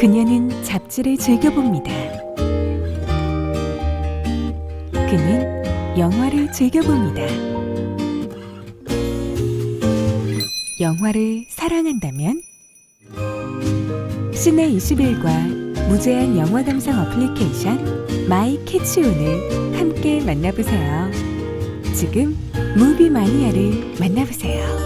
그녀는 잡지를 즐겨봅니다. 그는 영화를 즐겨봅니다. 영화를 사랑한다면 시내21과 무제한 영화 감상 어플리케이션 마이 캐치온을 함께 만나보세요. 지금 무비 마니아를 만나보세요.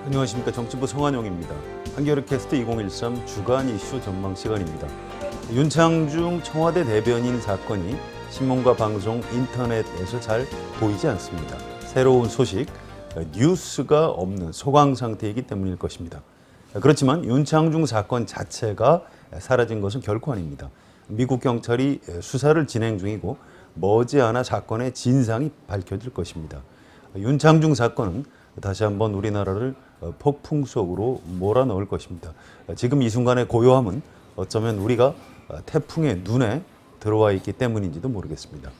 안녕하십니까. 정치부 성환용입니다. 한겨레 캐스트 2013 주간 이슈 전망 시간입니다. 윤창중 청와대 대변인 사건이 신문과 방송, 인터넷에서 잘 보이지 않습니다. 새로운 소식, 뉴스가 없는 소강 상태이기 때문일 것입니다. 그렇지만 윤창중 사건 자체가 사라진 것은 결코 아닙니다. 미국 경찰이 수사를 진행 중이고 머지않아 사건의 진상이 밝혀질 것입니다. 윤창중 사건은 다시 한번 우리나라를 폭풍 속으로 몰아넣을 것입니다. 지금 이 순간의 고요함은 어쩌면 우리가 태풍의 눈에 들어와 있기 때문인지도 모르겠습니다.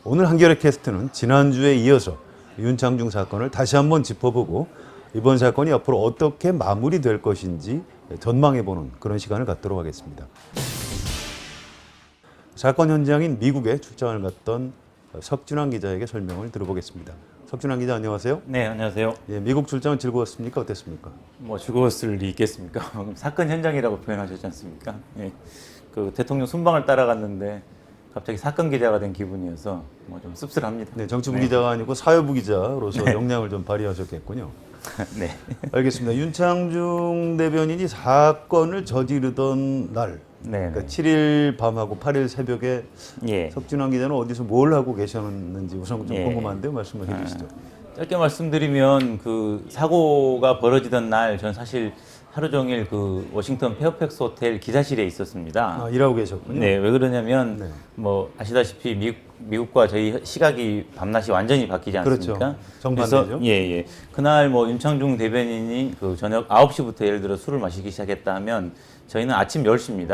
오늘 한겨레 캐스트는 지난주에 이어서 윤창중 사건을 다시 한번 짚어보고 이번 사건이 앞으로 어떻게 마무리될 것인지 전망해보는 그런 시간을 갖도록 하겠습니다. 사건 현장인 미국에 출장을 갔던 석준환 기자에게 설명을 들어보겠습니다. 석준환 기자, 안녕하세요. 네, 안녕하세요. 예, 미국 출장은 즐거웠습니까? 어땠습니까? 뭐 즐거웠을 리 있겠습니까? 사건 현장이라고 표현하셨지 않습니까? 예, 그 대통령 순방을 따라갔는데 갑자기 사건 기자가 된 기분이어서 뭐 좀 씁쓸합니다. 네, 정치부 기자가 아니고 사회부 기자로서 역량을 좀 발휘하셨겠군요. 네. 알겠습니다. 윤창중 대변인이 사건을 저지르던 날, 네. 그러니까 7일 밤하고 8일 새벽에 예. 석준환 기자는 어디서 뭘 하고 계셨는지 우선 좀 예. 궁금한데요. 말씀을 해주시죠. 짧게 말씀드리면 그 사고가 벌어지던 날 저는 사실 하루 종일 그 워싱턴 페어팩스 호텔 기사실에 있었습니다. 아, 일하고 계셨군요. 네, 왜 그러냐면 네. 뭐 아시다시피 미국과 저희 시각이 밤낮이 완전히 바뀌지 않습니까? 그렇죠. 정반대죠. 그래서 예. 그날 뭐 윤창중 대변인이 그 저녁 9시부터 예를 들어 술을 마시기 시작했다 하면 저희는 아침 10시입니다.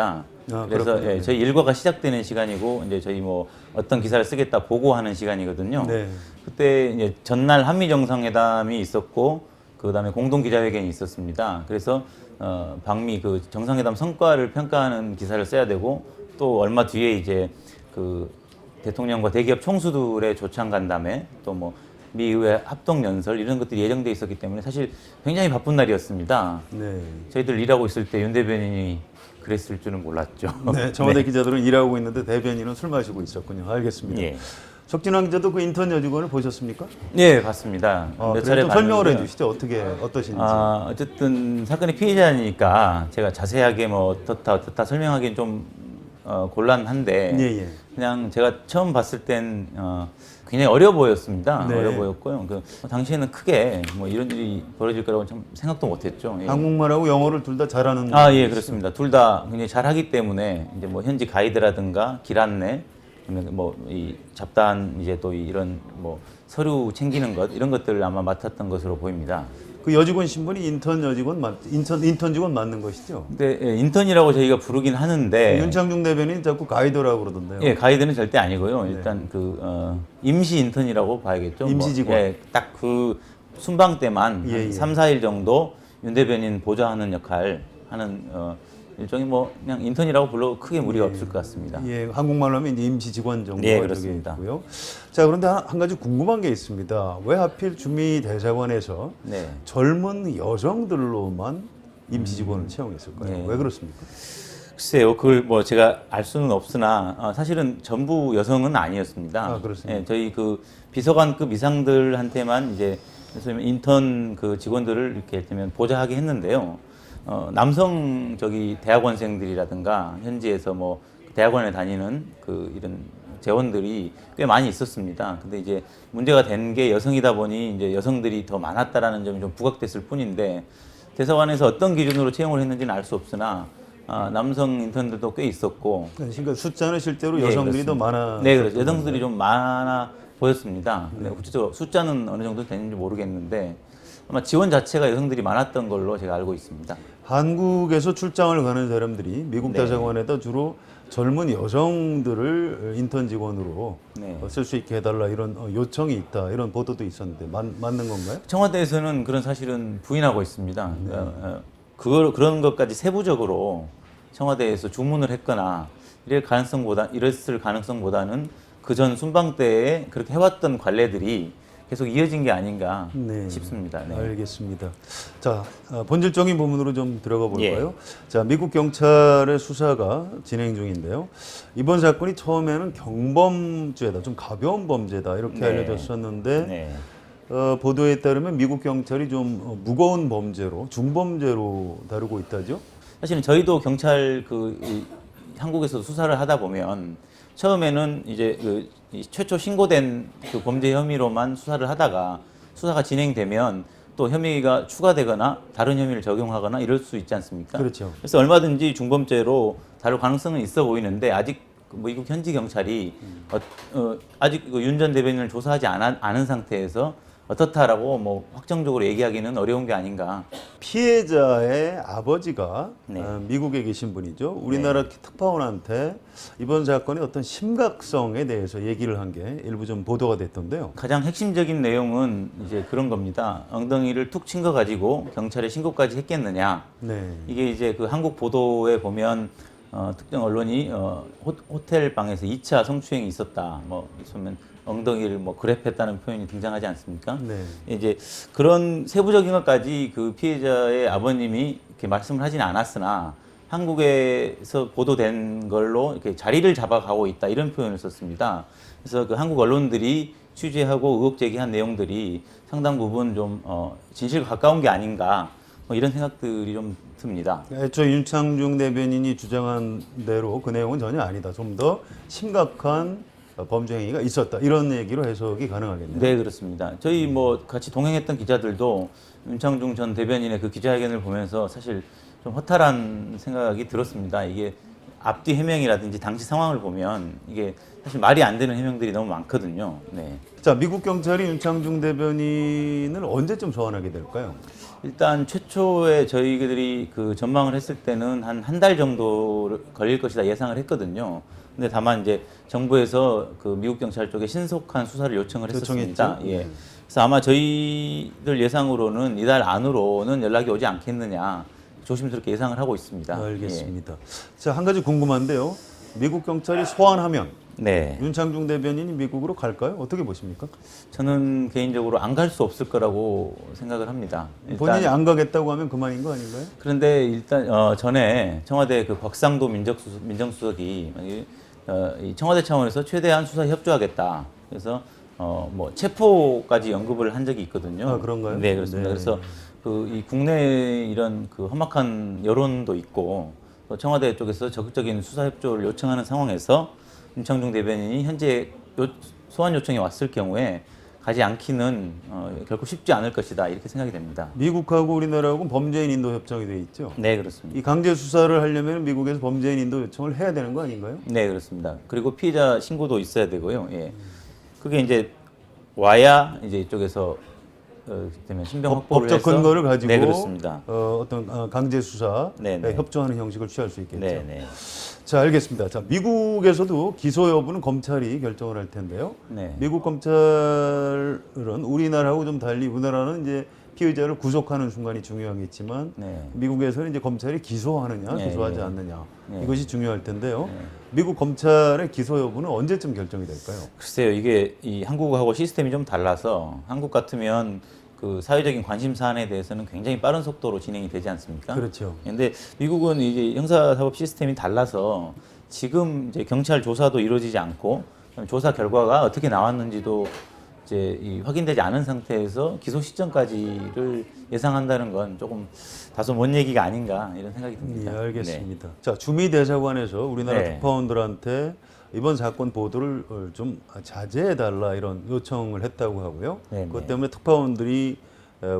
아, 그래서 그렇군요. 예, 저희 일과가 시작되는 시간이고 이제 저희 뭐 어떤 기사를 쓰겠다 보고하는 시간이거든요. 네. 그때 이제 전날 한미 정상회담이 있었고 그다음에 공동 기자회견이 있었습니다. 그래서 방미 그 정상회담 성과를 평가하는 기사를 써야 되고 또 얼마 뒤에 이제 그 대통령과 대기업 총수들의 조창 간담회 또 뭐 미의회 합동 연설 이런 것들이 예정돼 있었기 때문에 사실 굉장히 바쁜 날이었습니다. 네. 저희들 일하고 있을 때 윤 대변인이 그랬을 줄은 몰랐죠. 네, 청와대 네. 기자들은 일하고 있는데 대변인은 술 마시고 있었군요. 알겠습니다. 예. 석진환 기자도 그 인턴 여직원을 보셨습니까? 네, 봤습니다. 몇 차례 좀 설명을 봤는데요. 해주시죠. 어떠신지. 어쨌든 사건의 피해자니까 제가 자세하게 뭐 어떻다 설명하기는 좀 곤란한데 예. 그냥 제가 처음 봤을 땐 굉장히 어려 보였습니다. 네. 어려 보였고요. 당시에는 크게 뭐 이런 일이 벌어질 거라고 참 생각도 못했죠. 예. 한국말하고 영어를 둘 다 잘하는. 예, 그렇습니다. 둘 다 굉장히 잘하기 때문에 이제 뭐 현지 가이드라든가 길 안내, 뭐 이 잡다한 이제 또 이런 뭐 서류 챙기는 것 이런 것들을 아마 맡았던 것으로 보입니다. 그 여직원 신분이 인턴 여직원 인턴 직원 맞는 것이죠? 근데 예, 인턴이라고 저희가 부르긴 하는데 윤창중 대변인 자꾸 가이드라고 그러던데요. 예, 가이드는 절대 아니고요. 일단 그 임시 인턴이라고 봐야겠죠. 임시 직원. 예, 딱 그 순방 때만 예. 한 3, 4일 정도 윤 대변인 보좌하는 역할 하는 일종의 뭐 그냥 인턴이라고 불러도 크게 무리가 없을 것 같습니다. 예, 한국말로 하면 이제 임시 직원 정도 예, 그렇습니다. 있고요. 자, 그런데 한 가지 궁금한 게 있습니다. 왜 하필 주미 대사관에서 네. 젊은 여성들로만 임시 직원을 채용했을까요? 예. 왜 그렇습니까? 글쎄요, 그걸 뭐 제가 알 수는 없으나 사실은 전부 여성은 아니었습니다. 아, 그렇습니까? 예, 저희 그 비서관급 이상들한테만 이제 그래서 인턴 그 직원들을 이렇게 되면 보좌하게 했는데요. 남성 저기 대학원생들이라든가 현지에서 뭐 대학원에 다니는 그 이런 재원들이 꽤 많이 있었습니다. 근데 이제 문제가 된 게 여성이다 보니 이제 여성들이 더 많았다라는 점이 좀 부각됐을 뿐인데 대사관에서 어떤 기준으로 채용을 했는지는 알 수 없으나 남성 인턴들도 꽤 있었고. 그러니까 숫자는 실제로 네, 여성들이 더 그렇습니다. 많아. 네, 그렇죠. 여성들이 좀 많아 보였습니다. 근데 구체적으로 숫자는 어느 정도 되는지 모르겠는데 아마 지원 자체가 여성들이 많았던 걸로 제가 알고 있습니다. 한국에서 출장을 가는 사람들이 미국 네. 대사관에다 주로 젊은 여성들을 인턴 직원으로 네. 쓸 수 있게 해달라 이런 요청이 있다 이런 보도도 있었는데 맞는 건가요? 청와대에서는 그런 사실은 부인하고 있습니다. 네. 그런 것까지 세부적으로 청와대에서 주문을 했거나 이랬을 가능성보다는 그 전 순방 때에 그렇게 해왔던 관례들이 계속 이어진 게 아닌가 네. 싶습니다. 네. 알겠습니다. 자, 본질적인 부분으로 좀 들어가 볼까요? 예. 자, 미국 경찰의 수사가 진행 중인데요. 이번 사건이 처음에는 경범죄다, 좀 가벼운 범죄다 이렇게 네. 알려졌었는데 네. 보도에 따르면 미국 경찰이 좀 무거운 범죄로 중범죄로 다루고 있다죠? 사실은 저희도 경찰 한국에서 수사를 하다 보면 처음에는 이제 이 최초 신고된 그 범죄 혐의로만 수사를 하다가 수사가 진행되면 또 혐의가 추가되거나 다른 혐의를 적용하거나 이럴 수 있지 않습니까? 그렇죠. 그래서 얼마든지 중범죄로 다룰 가능성은 있어 보이는데 아직 미국 현지 경찰이 아직 윤 전 대변인을 조사하지 않은 상태에서 어떻다라고 뭐 확정적으로 얘기하기는 어려운 게 아닌가. 피해자의 아버지가 네. 미국에 계신 분이죠. 우리나라 특파원한테 이번 사건의 어떤 심각성에 대해서 얘기를 한 게 일부 좀 보도가 됐던데요. 가장 핵심적인 내용은 이제 그런 겁니다. 엉덩이를 툭 친 거 가지고 경찰에 신고까지 했겠느냐. 네. 이게 이제 그 한국 보도에 보면 특정 언론이 호텔 방에서 2차 성추행이 있었다. 뭐 있으면 엉덩이를 뭐 그랩했다는 표현이 등장하지 않습니까? 네. 이제 그런 세부적인 것까지 그 피해자의 아버님이 이렇게 말씀을 하지는 않았으나 한국에서 보도된 걸로 이렇게 자리를 잡아가고 있다 이런 표현을 썼습니다. 그래서 그 한국 언론들이 취재하고 의혹 제기한 내용들이 상당 부분 좀 진실과 가까운 게 아닌가 뭐 이런 생각들이 좀 듭니다. 애초 윤창중 대변인이 주장한 대로 그 내용은 전혀 아니다. 좀 더 심각한 범죄 행위가 있었다. 이런 얘기로 해석이 가능하겠네요. 네, 그렇습니다. 저희 뭐 같이 동행했던 기자들도 윤창중 전 대변인의 그 기자회견을 보면서 사실 좀 허탈한 생각이 들었습니다. 이게 앞뒤 해명이라든지 당시 상황을 보면 이게 사실 말이 안 되는 해명들이 너무 많거든요. 네. 자, 미국 경찰이 윤창중 대변인을 언제쯤 소환하게 될까요? 일단 최초에 저희들이 그 전망을 했을 때는 한 달 정도 걸릴 것이다 예상을 했거든요. 근데 다만 이제 정부에서 그 미국 경찰 쪽에 신속한 수사를 요청을 했었습니다. 요청했죠? 예. 그래서 아마 저희들 예상으로는 이달 안으로는 연락이 오지 않겠느냐 조심스럽게 예상을 하고 있습니다. 알겠습니다. 자, 한 가지 궁금한데요. 미국 경찰이 소환하면 예. 네. 윤창중 대변인이 미국으로 갈까요? 어떻게 보십니까? 저는 개인적으로 안 갈 수 없을 거라고 생각을 합니다. 본인이 안 가겠다고 하면 그만인 거 아닌가요? 그런데 일단 전에 청와대 그 곽상도 민정수석이 이 청와대 차원에서 최대한 수사에 협조하겠다. 그래서 뭐 체포까지 언급을 한 적이 있거든요. 아, 그런가요? 네, 그렇습니다. 네. 그래서 그 이 국내 이런 그 험악한 여론도 있고 또 청와대 쪽에서 적극적인 수사 협조를 요청하는 상황에서 윤창중 대변인이 현재 소환 요청이 왔을 경우에 가지 않기는 결코 쉽지 않을 것이다 이렇게 생각이 됩니다. 미국하고 우리나라하고 범죄인 인도 협정이 돼 있죠. 네, 그렇습니다. 이 강제 수사를 하려면 미국에서 범죄인 인도 요청을 해야 되는 거 아닌가요? 네, 그렇습니다. 그리고 피해자 신고도 있어야 되고요. 예. 그게 이제 와야 이제 이쪽에서 되면 신병 확보를 법적 해서 근거를 가지고 네, 그렇습니다. 어떤 강제 수사에 네, 네. 협조하는 형식을 취할 수 있겠죠. 네, 네. 자, 알겠습니다. 자, 미국에서도 기소 여부는 검찰이 결정을 할 텐데요. 네. 미국 검찰은 우리나라하고 좀 달리 우리나라는 이제 피의자를 구속하는 순간이 중요하겠지만 네. 미국에서는 이제 검찰이 기소하느냐, 네, 기소하지 네. 않느냐 네. 이것이 중요할 텐데요. 네. 미국 검찰의 기소 여부는 언제쯤 결정이 될까요? 글쎄요, 이게 이 한국하고 시스템이 좀 달라서 한국 같으면 그 사회적인 관심 사안에 대해서는 굉장히 빠른 속도로 진행이 되지 않습니까? 그렇죠. 근데 미국은 이제 형사사법 시스템이 달라서 지금 이제 경찰 조사도 이루어지지 않고 조사 결과가 어떻게 나왔는지도 이제 확인되지 않은 상태에서 기소 시점까지를 예상한다는 건 조금 다소 먼 얘기가 아닌가 이런 생각이 예, 듭니다. 알겠습니다. 자, 주미 대사관에서 우리나라 네. 특파원들한테 이번 사건 보도를 좀 자제해달라 이런 요청을 했다고 하고요. 네, 그것 네. 때문에 특파원들이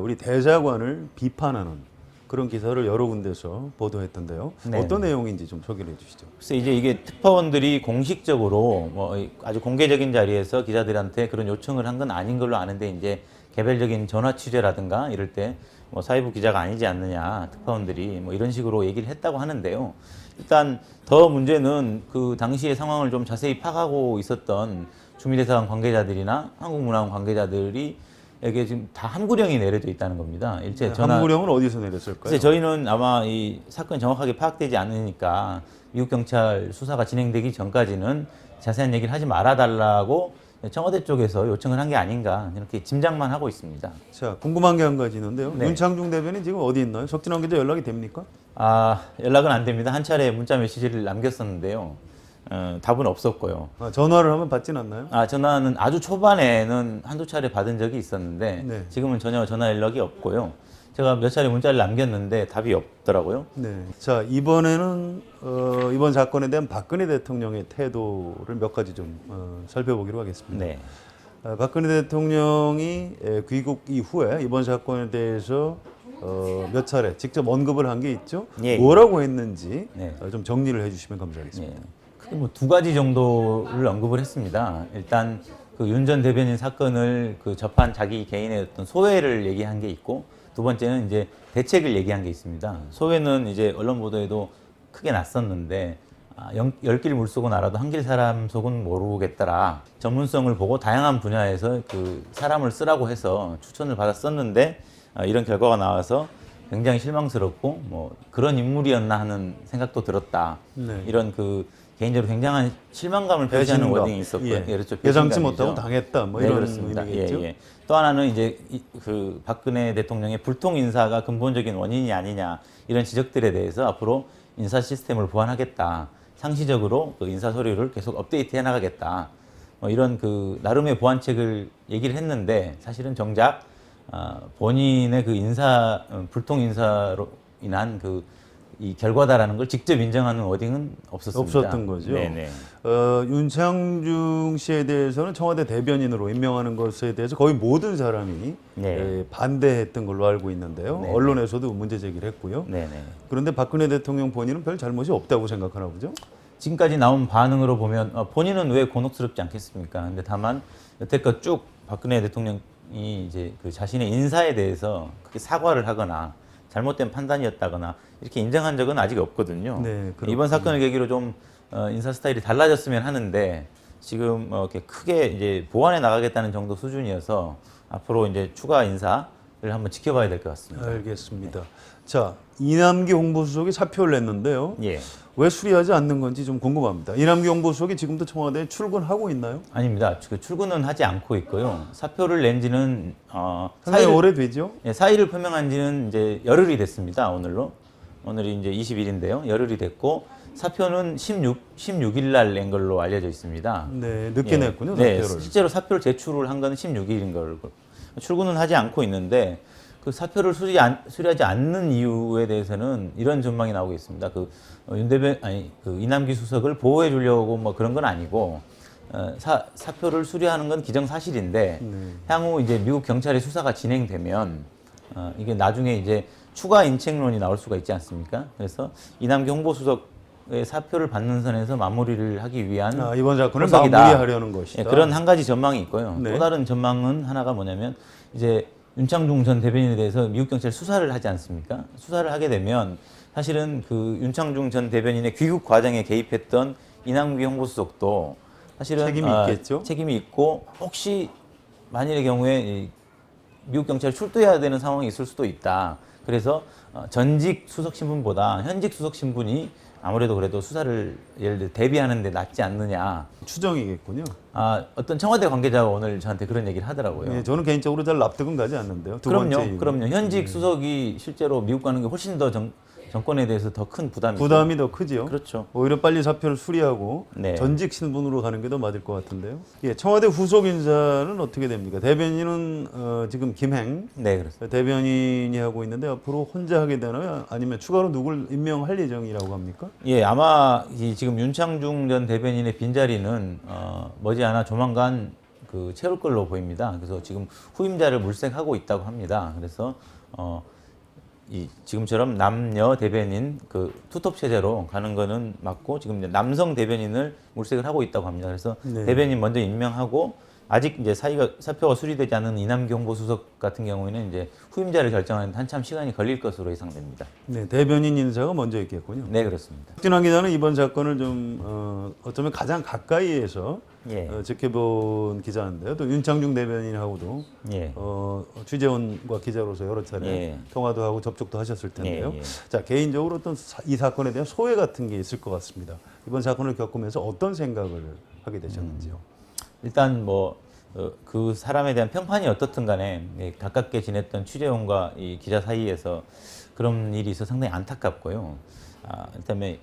우리 대사관을 비판하는 그런 기사를 여러 군데서 보도했던데요. 네, 어떤 네. 내용인지 좀 소개를 해주시죠. 그래서 이제 이게 특파원들이 공식적으로 뭐 아주 공개적인 자리에서 기자들한테 그런 요청을 한 건 아닌 걸로 아는데 이제 개별적인 전화 취재라든가 이럴 때 뭐 사회부 기자가 아니지 않느냐, 특파원들이 뭐 이런 식으로 얘기를 했다고 하는데요. 일단 더 문제는 그 당시의 상황을 좀 자세히 파악하고 있었던 주미대사관 관계자들이나 한국문화원 관계자들이 에게 지금 다 함구령이 내려져 있다는 겁니다. 일체 전화 함구령은 어디서 내렸을까요? 글쎄 저희는 아마 이 사건이 정확하게 파악되지 않으니까 미국 경찰 수사가 진행되기 전까지는 자세한 얘기를 하지 말아달라고 청와대 쪽에서 요청을 한 게 아닌가 이렇게 짐작만 하고 있습니다. 자, 궁금한 게 한 가지 있는데요. 네. 윤창중 대변인 지금 어디 있나요? 석진원 기자 연락이 됩니까? 아, 연락은 안 됩니다. 한 차례 문자 메시지를 남겼었는데요. 답은 없었고요. 아, 전화를 하면 받진 않나요? 아, 전화는 아주 초반에는 한두 차례 받은 적이 있었는데 네. 지금은 전혀 전화 연락이 없고요. 제가 몇 차례 문자를 남겼는데 답이 없더라고요. 네. 자, 이번에는 이번 사건에 대한 박근혜 대통령의 태도를 몇 가지 좀 살펴보기로 하겠습니다. 네. 박근혜 대통령이 귀국 이후에 이번 사건에 대해서 몇 차례 직접 언급을 한 게 있죠. 예, 뭐라고 했는지 네. 좀 정리를 해주시면 감사하겠습니다. 예. 크게 뭐 두 가지 정도를 언급을 했습니다. 일단 그 윤 전 대변인 사건을 그 접한 자기 개인의 어떤 소회를 얘기한 게 있고, 두 번째는 이제 대책을 얘기한 게 있습니다. 소회는 이제 언론 보도에도 크게 났었는데, 열 길 물속은 알아도 한 길 사람 속은 모르겠더라. 전문성을 보고 다양한 분야에서 그 사람을 쓰라고 해서 추천을 받았었는데, 이런 결과가 나와서 굉장히 실망스럽고 뭐 그런 인물이었나 하는 생각도 들었다. 네. 이런 그 개인적으로 굉장한 실망감을 표시하는 배신감. 워딩이 있었고요. 예. 그렇죠. 예상치 배신감이죠. 못하고 당했다. 뭐 네, 이런 그렇습니다. 의미겠죠. 예, 예. 또 하나는 이제 그 박근혜 대통령의 불통 인사가 근본적인 원인이 아니냐 이런 지적들에 대해서 앞으로 인사 시스템을 보완하겠다. 상시적으로 그 인사 서류를 계속 업데이트해 나가겠다. 뭐 이런 그 나름의 보완책을 얘기를 했는데 사실은 정작 본인의 그 인사 불통 인사로 인한 그 이 결과다라는 걸 직접 인정하는 워딩은 없었습니다. 없었던 거죠. 네네. 윤창중 씨에 대해서는 청와대 대변인으로 임명하는 것에 대해서 거의 모든 사람이 네. 반대했던 걸로 알고 있는데요. 네네. 언론에서도 문제 제기를 했고요. 네네. 그런데 박근혜 대통령 본인은 별 잘못이 없다고 생각하나 보죠? 지금까지 나온 반응으로 보면 본인은 왜 곤혹스럽지 않겠습니까? 근데 다만 여태껏 쭉 박근혜 대통령이 이제 그 자신의 인사에 대해서 크게 사과를 하거나 잘못된 판단이었다거나 이렇게 인정한 적은 아직 없거든요. 네, 그렇군요. 이번 사건을 계기로 좀 인사 스타일이 달라졌으면 하는데 지금 이렇게 크게 이제 보완해 나가겠다는 정도 수준이어서 앞으로 이제 추가 인사를 한번 지켜봐야 될 것 같습니다. 알겠습니다. 자, 이남기 홍보수석이 사표를 냈는데요. 예. 왜 수리하지 않는 건지 좀 궁금합니다. 이남기 홍보수석이 지금도 청와대에 출근하고 있나요? 아닙니다. 그 출근은 하지 않고 있고요. 사표를 낸 지는 상당히 오래되죠? 예, 사의를 표명한 지는 이제 열흘이 됐습니다. 오늘로. 오늘이 이제 20일인데요. 열흘이 됐고 사표는 16일 날 낸 걸로 알려져 있습니다. 네, 늦게 예, 냈군요. 네, 사표를. 실제로 사표를 제출을 한 건 16일인 걸로. 출근은 하지 않고 있는데 그 사표를 수리하지 않는 이유에 대해서는 이런 전망이 나오고 있습니다. 그 이남기 수석을 보호해 주려고 뭐 그런 건 아니고 사표를 수리하는 건 기정사실인데 향후 이제 미국 경찰의 수사가 진행되면 이게 나중에 이제 추가 인책론이 나올 수가 있지 않습니까? 그래서 이남기 홍보수석의 사표를 받는 선에서 마무리를 하기 위한 이번 사건을 포석이다. 마무리하려는 것이다. 예, 그런 한 가지 전망이 있고요. 네. 또 다른 전망은 하나가 뭐냐면 이제 윤창중 전 대변인에 대해서 미국 경찰 수사를 하지 않습니까? 수사를 하게 되면 사실은 그 윤창중 전 대변인의 귀국 과정에 개입했던 이남기 홍보수석도 사실은 책임이 있겠죠? 책임이 있고 혹시 만일의 경우에 이 미국 경찰 출두해야 되는 상황이 있을 수도 있다. 그래서 전직 수석 신분보다 현직 수석 신분이 아무래도 그래도 수사를 예를 들어 대비하는 데 낫지 않느냐. 추정이겠군요. 어떤 청와대 관계자가 오늘 저한테 그런 얘기를 하더라고요. 네, 저는 개인적으로 잘 납득은 가지 않는데요. 두 번째 이유는. 그럼요. 현직 수석이 실제로 미국 가는 게 훨씬 더 정권에 대해서 더 큰 부담이 부담이 더 크지요. 그렇죠. 오히려 빨리 사표를 수리하고 네. 전직 신분으로 가는 게 더 맞을 것 같은데요. 예, 청와대 후속 인사는 어떻게 됩니까? 대변인은 지금 김행 네, 그렇습니다. 대변인이 하고 있는데 앞으로 혼자 하게 되나요? 아니면 추가로 누굴 임명할 예정이라고 합니까? 예, 아마 지금 윤창중 전 대변인의 빈자리는 머지않아 조만간 채울 걸로 보입니다. 그래서 지금 후임자를 물색하고 있다고 합니다. 그래서 지금처럼 남녀 대변인 투톱 체제로 가는 거는 맞고 지금 이제 남성 대변인을 물색을 하고 있다고 합니다. 그래서 네. 대변인 먼저 임명하고 아직 이제 사표가 수리되지 않은 이남경보 수석 같은 경우에는 이제 후임자를 결정하는 한참 시간이 걸릴 것으로 예상됩니다. 네, 대변인 인사가 먼저 있겠군요. 네, 그렇습니다. 박진환 기자는 이번 사건을 좀 어쩌면 가장 가까이에서 예. 지켜본 기자인데요. 또 윤창중 대변인하고도 예. 취재원과 기자로서 여러 차례 예. 통화도 하고 접촉도 하셨을 텐데요. 예, 예. 자, 개인적으로 어떤 이 사건에 대한 소회 같은 게 있을 것 같습니다. 이번 사건을 겪으면서 어떤 생각을 하게 되셨는지요? 일단 그 사람에 대한 평판이 어떻든 간에 가깝게 지냈던 취재원과 이 기자 사이에서 그런 일이 있어 상당히 안타깝고요. 그다음에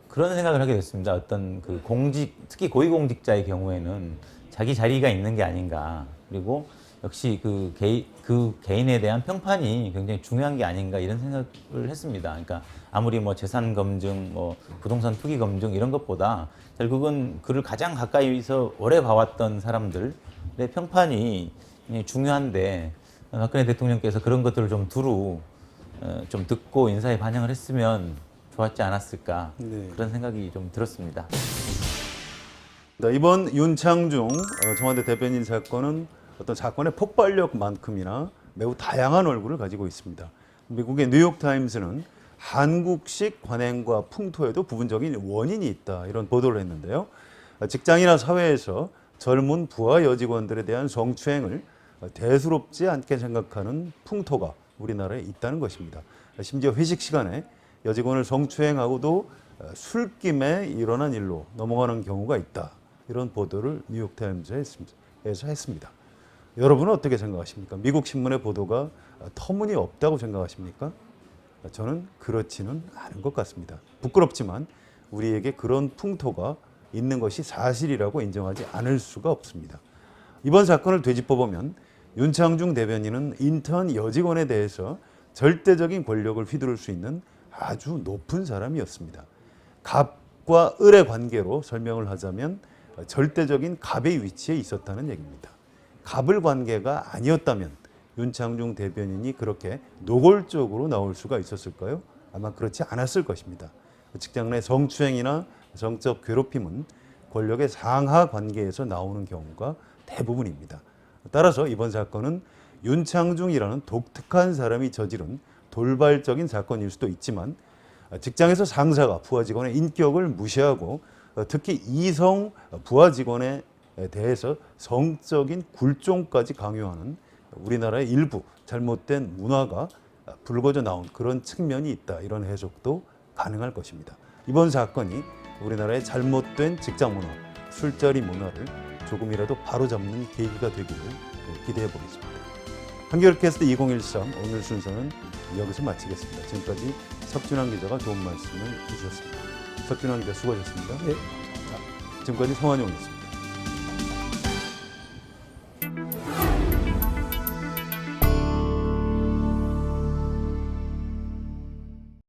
그런 생각을 하게 됐습니다. 어떤 그 특히 고위공직자의 경우에는 자기 자리가 있는 게 아닌가. 그리고 역시 그 개인에 대한 평판이 굉장히 중요한 게 아닌가 이런 생각을 했습니다. 그러니까 아무리 뭐 재산 검증, 뭐 부동산 투기 검증 이런 것보다 결국은 그를 가장 가까이서 오래 봐왔던 사람들의 평판이 중요한데 박근혜 대통령께서 그런 것들을 좀 두루 좀 듣고 인사에 반영을 했으면 좋았지 않았을까 네. 그런 생각이 좀 들었습니다. 이번 윤창중 청와대 대변인 사건은 어떤 사건의 폭발력만큼이나 매우 다양한 얼굴을 가지고 있습니다. 미국의 뉴욕타임스는 한국식 관행과 풍토에도 부분적인 원인이 있다 이런 보도를 했는데요. 직장이나 사회에서 젊은 부하 여직원들에 대한 성추행을 대수롭지 않게 생각하는 풍토가 우리나라에 있다는 것입니다. 심지어 회식 시간에 여직원을 성추행하고도 술김에 일어난 일로 넘어가는 경우가 있다. 이런 보도를 뉴욕타임즈에서 했습니다. 여러분은 어떻게 생각하십니까? 미국 신문의 보도가 터무니없다고 생각하십니까? 저는 그렇지는 않은 것 같습니다. 부끄럽지만 우리에게 그런 풍토가 있는 것이 사실이라고 인정하지 않을 수가 없습니다. 이번 사건을 되짚어보면 윤창중 대변인은 인턴 여직원에 대해서 절대적인 권력을 휘두를 수 있는 아주 높은 사람이었습니다. 갑과 을의 관계로 설명을 하자면 절대적인 갑의 위치에 있었다는 얘기입니다. 갑을 관계가 아니었다면 윤창중 대변인이 그렇게 노골적으로 나올 수가 있었을까요? 아마 그렇지 않았을 것입니다. 직장 내 성추행이나 성적 괴롭힘은 권력의 상하 관계에서 나오는 경우가 대부분입니다. 따라서 이번 사건은 윤창중이라는 독특한 사람이 저지른 돌발적인 사건일 수도 있지만 직장에서 상사가 부하 직원의 인격을 무시하고 특히 이성 부하 직원에 대해서 성적인 굴종까지 강요하는 우리나라의 일부 잘못된 문화가 불거져 나온 그런 측면이 있다. 이런 해석도 가능할 것입니다. 이번 사건이 우리나라의 잘못된 직장 문화, 술자리 문화를 조금이라도 바로잡는 계기가 되기를 기대해 보겠습니다. 한겨레캐스트 2013 오늘 순서는 여기서 마치겠습니다. 지금까지 석준환 기자가 좋은 말씀을 해주셨습니다. 석준환 기자 수고하셨습니다. 네. 지금까지 성환용이었습니다.